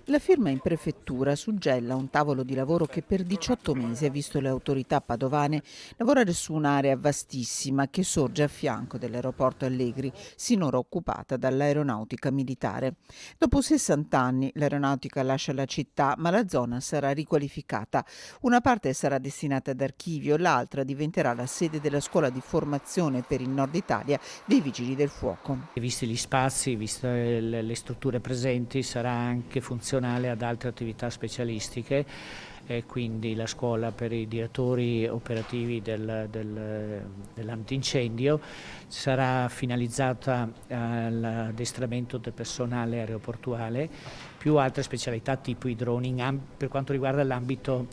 La firma in prefettura suggella un tavolo di lavoro che per 18 mesi ha visto le autorità padovane lavorare su un'area vastissima che sorge a fianco dell'aeroporto Allegri, sinora occupata dall'aeronautica militare. Dopo 60 anni l'aeronautica lascia la città, ma la zona sarà riqualificata. Una parte sarà destinata ad archivio, l'altra diventerà la sede della scuola di formazione per il nord Italia dei Vigili del Fuoco. Visti gli spazi, viste le strutture presenti, sarà anche funzionale ad altre attività specialistiche, e quindi la scuola per i direttori operativi dell'antincendio sarà finalizzata all'addestramento del personale aeroportuale, più altre specialità tipo i droni per quanto riguarda l'ambito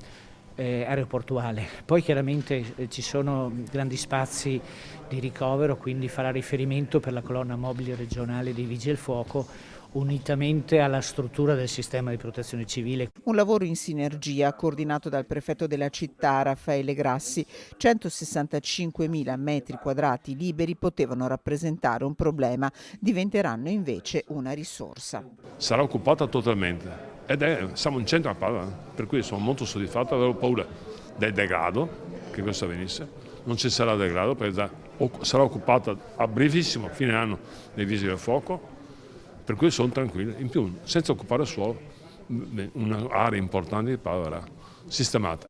aeroportuale. Poi chiaramente ci sono grandi spazi di ricovero, quindi farà riferimento per la colonna mobile regionale dei Vigili del Fuoco unitamente alla struttura del sistema di protezione civile. Un lavoro in sinergia coordinato dal prefetto della città Raffaele Grassi. 165.000 metri quadrati liberi potevano rappresentare un problema, diventeranno invece una risorsa. Sarà occupata totalmente siamo in centro a Padova, per cui sono molto soddisfatto, avevo paura del degrado, che questo avvenisse, non ci sarà degrado perché sarà occupata a brevissimo, fine anno, dai Vigili del Fuoco, per cui sono tranquillo, in più senza occupare il suolo, un'area importante di Padova era sistemata.